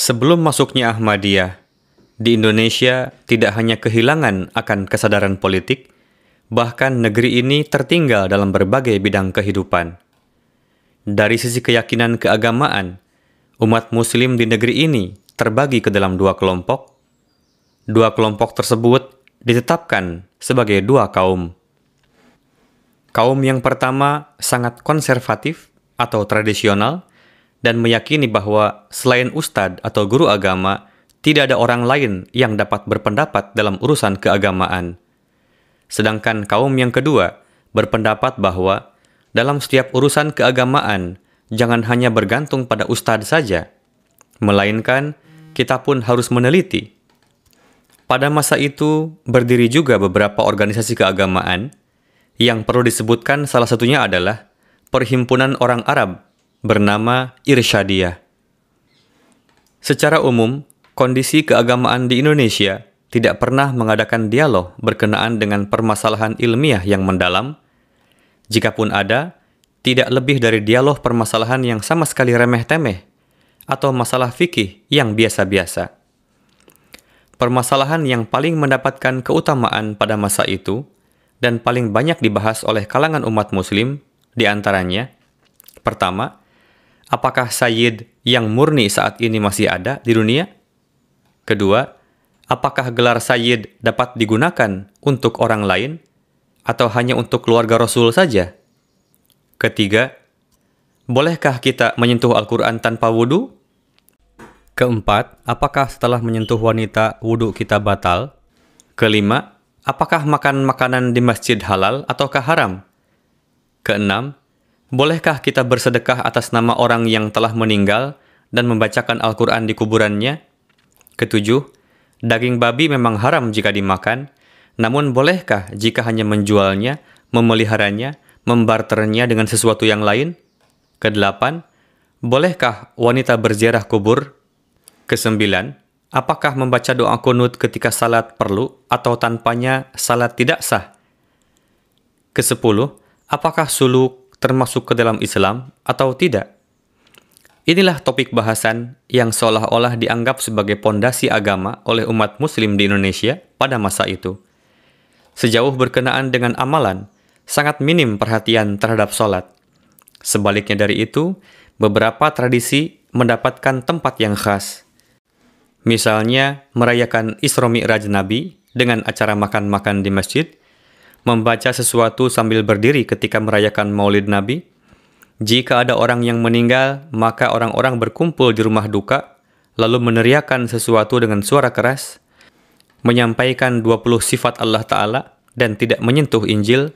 Sebelum masuknya Ahmadiyah, di Indonesia tidak hanya kehilangan akan kesadaran politik, bahkan negeri ini tertinggal dalam berbagai bidang kehidupan. Dari sisi keyakinan keagamaan, umat Muslim di negeri ini terbagi ke dalam dua kelompok. Dua kelompok tersebut ditetapkan sebagai dua kaum. Kaum yang pertama sangat konservatif atau tradisional dan meyakini bahwa selain ustadz atau guru agama, tidak ada orang lain yang dapat berpendapat dalam urusan keagamaan. Sedangkan kaum yang kedua berpendapat bahwa dalam setiap urusan keagamaan, jangan hanya bergantung pada ustadz saja, melainkan kita pun harus meneliti. Pada masa itu, berdiri juga beberapa organisasi keagamaan. Yang perlu disebutkan salah satunya adalah Perhimpunan Orang Arab bernama Irsyadiyah. Secara umum, kondisi keagamaan di Indonesia tidak pernah mengadakan dialog berkenaan dengan permasalahan ilmiah yang mendalam. Jikapun ada, tidak lebih dari dialog permasalahan yang sama sekali remeh-temeh atau masalah fikih yang biasa-biasa. Permasalahan yang paling mendapatkan keutamaan pada masa itu dan paling banyak dibahas oleh kalangan umat Muslim, di antaranya, pertama, apakah Sayyid yang murni saat ini masih ada di dunia? Kedua, apakah gelar Sayyid dapat digunakan untuk orang lain atau hanya untuk keluarga Rasul saja? Ketiga, bolehkah kita menyentuh Al-Quran tanpa wudu? Keempat, apakah setelah menyentuh wanita wudu kita batal? Kelima, apakah makan makanan di masjid halal ataukah haram? Keenam, bolehkah kita bersedekah atas nama orang yang telah meninggal dan membacakan Al-Quran di kuburannya? Ketujuh, daging babi memang haram jika dimakan, namun bolehkah jika hanya menjualnya, memeliharanya, membarternya dengan sesuatu yang lain? Kedelapan, bolehkah wanita berziarah kubur? Kesembilan, apakah membaca doa kunut ketika salat perlu atau tanpanya salat tidak sah? Kesepuluh, apakah suluk termasuk ke dalam Islam atau tidak? Inilah topik bahasan yang seolah-olah dianggap sebagai pondasi agama oleh umat Muslim di Indonesia pada masa itu. Sejauh berkenaan dengan amalan, sangat minim perhatian terhadap salat. Sebaliknya dari itu, beberapa tradisi mendapatkan tempat yang khas. Misalnya, merayakan Isra Mi'raj Nabi dengan acara makan-makan di masjid, membaca sesuatu sambil berdiri ketika merayakan Maulid Nabi. Jika ada orang yang meninggal, maka orang-orang berkumpul di rumah duka, lalu meneriakkan sesuatu dengan suara keras, menyampaikan 20 sifat Allah Ta'ala, dan tidak menyentuh Injil.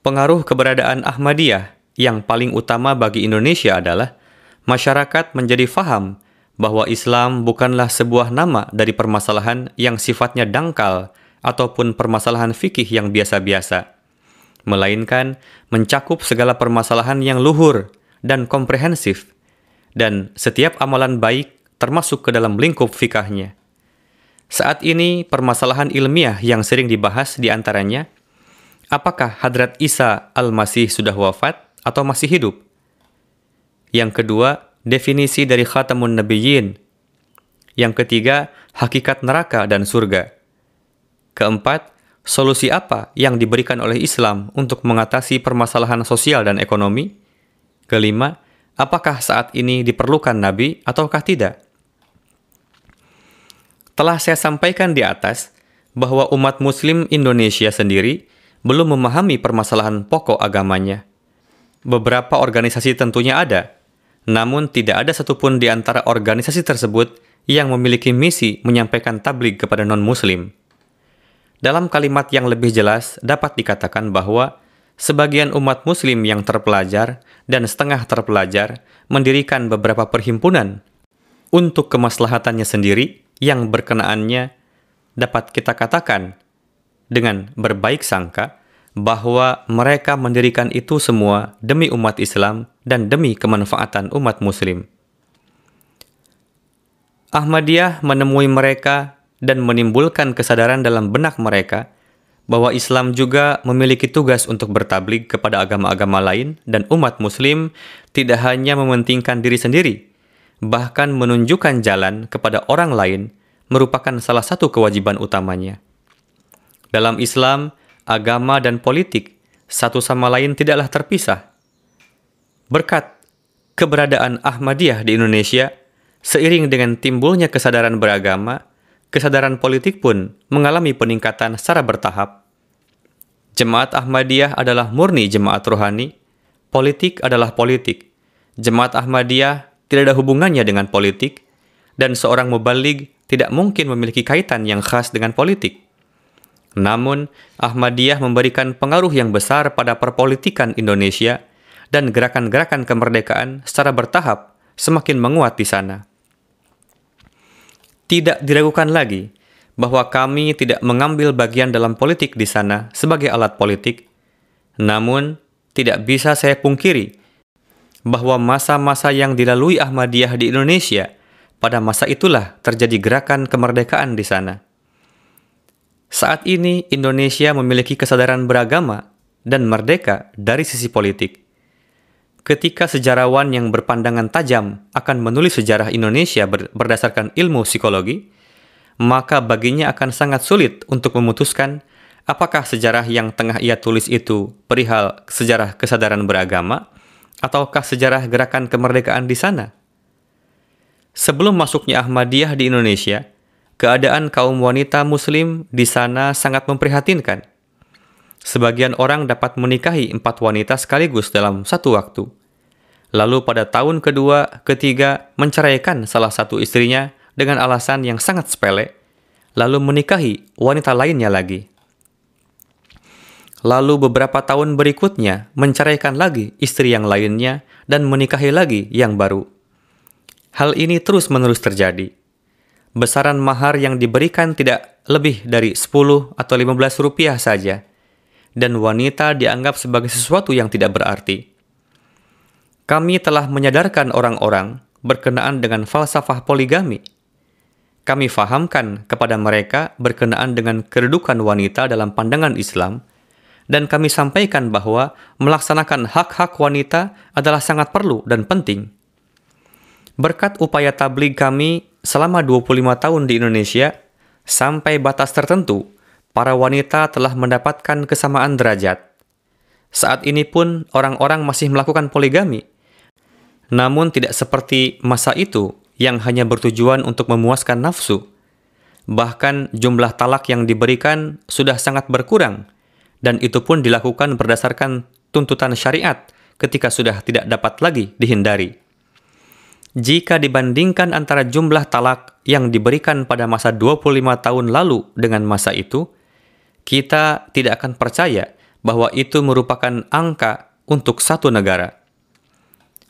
Pengaruh keberadaan Ahmadiyah yang paling utama bagi Indonesia adalah masyarakat menjadi faham bahwa Islam bukanlah sebuah nama dari permasalahan yang sifatnya dangkal ataupun permasalahan fikih yang biasa-biasa, melainkan mencakup segala permasalahan yang luhur dan komprehensif, dan setiap amalan baik termasuk ke dalam lingkup fikahnya. Saat ini, permasalahan ilmiah yang sering dibahas di antaranya, apakah Hadrat Isa Al-Masih sudah wafat atau masih hidup? Yang kedua, definisi dari Khatamun Nabiyyin. Yang ketiga, hakikat neraka dan surga. Keempat, solusi apa yang diberikan oleh Islam untuk mengatasi permasalahan sosial dan ekonomi? Kelima, apakah saat ini diperlukan Nabi ataukah tidak? Telah saya sampaikan di atas bahwa umat Muslim Indonesia sendiri belum memahami permasalahan pokok agamanya. Beberapa organisasi tentunya ada, namun tidak ada satupun di antara organisasi tersebut yang memiliki misi menyampaikan tabligh kepada non-Muslim. Dalam kalimat yang lebih jelas dapat dikatakan bahwa sebagian umat Muslim yang terpelajar dan setengah terpelajar mendirikan beberapa perhimpunan untuk kemaslahatannya sendiri yang berkenaannya dapat kita katakan dengan berbaik sangka bahwa mereka mendirikan itu semua demi umat Islam dan demi kemanfaatan umat Muslim. Ahmadiyah menemui mereka dan menimbulkan kesadaran dalam benak mereka bahwa Islam juga memiliki tugas untuk bertabligh kepada agama-agama lain dan umat Muslim tidak hanya mementingkan diri sendiri, bahkan menunjukkan jalan kepada orang lain merupakan salah satu kewajiban utamanya. Dalam Islam, agama dan politik satu sama lain tidaklah terpisah. Berkat keberadaan Ahmadiyah di Indonesia, seiring dengan timbulnya kesadaran beragama, kesadaran politik pun mengalami peningkatan secara bertahap. Jemaat Ahmadiyah adalah murni jemaat rohani, politik adalah politik. Jemaat Ahmadiyah tidak ada hubungannya dengan politik, dan seorang mubaligh tidak mungkin memiliki kaitan yang khas dengan politik. Namun, Ahmadiyah memberikan pengaruh yang besar pada perpolitikan Indonesia dan gerakan-gerakan kemerdekaan secara bertahap semakin menguat di sana. Tidak diragukan lagi bahwa kami tidak mengambil bagian dalam politik di sana sebagai alat politik, namun tidak bisa saya pungkiri bahwa masa-masa yang dilalui Ahmadiyah di Indonesia, pada masa itulah terjadi gerakan kemerdekaan di sana. Saat ini Indonesia memiliki kesadaran beragama dan merdeka dari sisi politik. Ketika sejarawan yang berpandangan tajam akan menulis sejarah Indonesia berdasarkan ilmu psikologi, maka baginya akan sangat sulit untuk memutuskan apakah sejarah yang tengah ia tulis itu perihal sejarah kesadaran beragama ataukah sejarah gerakan kemerdekaan di sana. Sebelum masuknya Ahmadiyah di Indonesia, keadaan kaum wanita Muslim di sana sangat memprihatinkan. Sebagian orang dapat menikahi 4 wanita sekaligus dalam satu waktu. Lalu pada tahun kedua, ketiga, menceraikan salah satu istrinya dengan alasan yang sangat sepele, lalu menikahi wanita lainnya lagi. Lalu beberapa tahun berikutnya, menceraikan lagi istri yang lainnya dan menikahi lagi yang baru. Hal ini terus-menerus terjadi. Besaran mahar yang diberikan tidak lebih dari 10 atau 15 rupiah saja, dan wanita dianggap sebagai sesuatu yang tidak berarti. Kami telah menyadarkan orang-orang berkenaan dengan falsafah poligami. Kami fahamkan kepada mereka berkenaan dengan kedudukan wanita dalam pandangan Islam, dan kami sampaikan bahwa melaksanakan hak-hak wanita adalah sangat perlu dan penting. Berkat upaya tabligh kami selama 25 tahun di Indonesia, sampai batas tertentu, para wanita telah mendapatkan kesamaan derajat. Saat ini pun orang-orang masih melakukan poligami, namun tidak seperti masa itu yang hanya bertujuan untuk memuaskan nafsu. Bahkan jumlah talak yang diberikan sudah sangat berkurang, dan itu pun dilakukan berdasarkan tuntutan syariat ketika sudah tidak dapat lagi dihindari. Jika dibandingkan antara jumlah talak yang diberikan pada masa 25 tahun lalu dengan masa itu, kita tidak akan percaya bahwa itu merupakan angka untuk satu negara.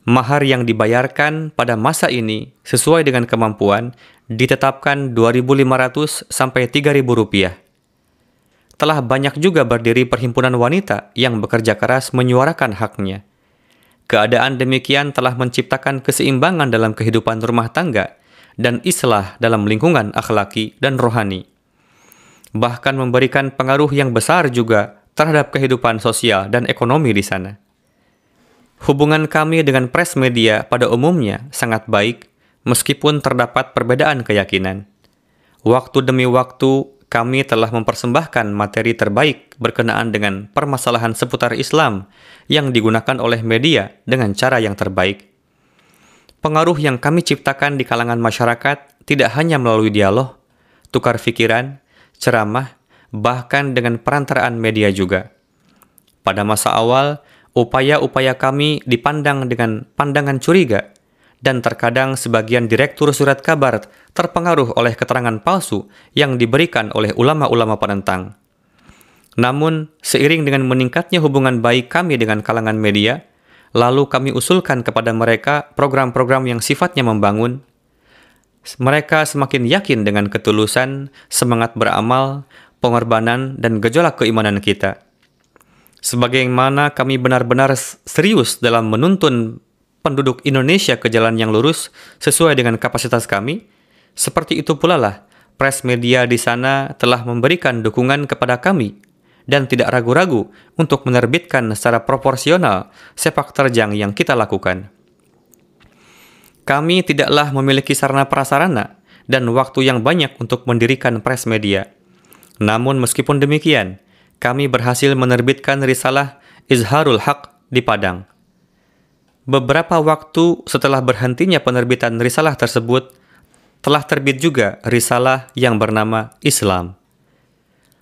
Mahar yang dibayarkan pada masa ini sesuai dengan kemampuan ditetapkan 2.500 sampai 3.000 rupiah. Telah banyak juga berdiri perhimpunan wanita yang bekerja keras menyuarakan haknya. Keadaan demikian telah menciptakan keseimbangan dalam kehidupan rumah tangga dan islah dalam lingkungan akhlaki dan rohani. Bahkan memberikan pengaruh yang besar juga terhadap kehidupan sosial dan ekonomi di sana. Hubungan kami dengan press media pada umumnya sangat baik meskipun terdapat perbedaan keyakinan. Waktu demi waktu kami telah mempersembahkan materi terbaik berkenaan dengan permasalahan seputar Islam yang digunakan oleh media dengan cara yang terbaik. Pengaruh yang kami ciptakan di kalangan masyarakat tidak hanya melalui dialog, tukar pikiran, ceramah, bahkan dengan perantaraan media juga. Pada masa awal, upaya-upaya kami dipandang dengan pandangan curiga, dan terkadang sebagian direktur surat kabar terpengaruh oleh keterangan palsu yang diberikan oleh ulama-ulama penentang. Namun, seiring dengan meningkatnya hubungan baik kami dengan kalangan media, lalu kami usulkan kepada mereka program-program yang sifatnya membangun. Mereka semakin yakin dengan ketulusan, semangat beramal, pengorbanan, dan gejolak keimanan kita. Sebagaimana kami benar-benar serius dalam menuntun penduduk Indonesia ke jalan yang lurus sesuai dengan kapasitas kami, seperti itu pula lah press media di sana telah memberikan dukungan kepada kami dan tidak ragu-ragu untuk menerbitkan secara proporsional sepak terjang yang kita lakukan. Kami tidaklah memiliki sarana prasarana dan waktu yang banyak untuk mendirikan press media. Namun meskipun demikian, kami berhasil menerbitkan risalah Izharul Haq di Padang. Beberapa waktu setelah berhentinya penerbitan risalah tersebut, telah terbit juga risalah yang bernama Islam.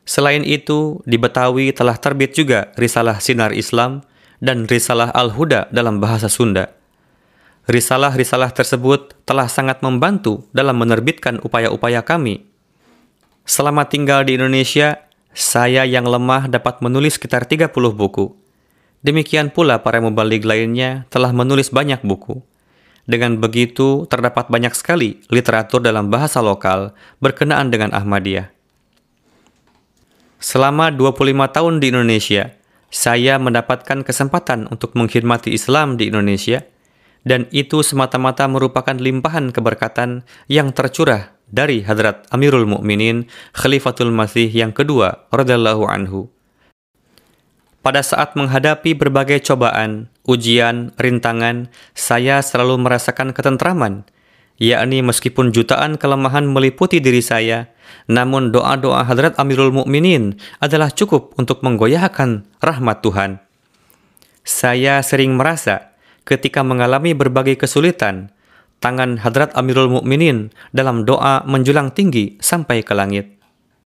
Selain itu, di Betawi telah terbit juga risalah Sinar Islam dan risalah Al-Huda dalam bahasa Sunda. Risalah-risalah tersebut telah sangat membantu dalam menerbitkan upaya-upaya kami. Selama tinggal di Indonesia, saya yang lemah dapat menulis sekitar 30 buku. Demikian pula para mubaligh lainnya telah menulis banyak buku. Dengan begitu, terdapat banyak sekali literatur dalam bahasa lokal berkenaan dengan Ahmadiyah. Selama 25 tahun di Indonesia, saya mendapatkan kesempatan untuk mengkhidmati Islam di Indonesia, dan itu semata-mata merupakan limpahan keberkatan yang tercurah dari Hadrat Amirul Mukminin Khalifatul Masih yang kedua radhiyallahu anhu. Pada saat menghadapi berbagai cobaan, ujian, rintangan, saya selalu merasakan ketentraman, yakni meskipun jutaan kelemahan meliputi diri saya, namun doa-doa Hadrat Amirul Mukminin adalah cukup untuk menggoyahkan rahmat Tuhan. Saya sering merasa ketika mengalami berbagai kesulitan, tangan Hadrat Amirul Mukminin dalam doa menjulang tinggi sampai ke langit.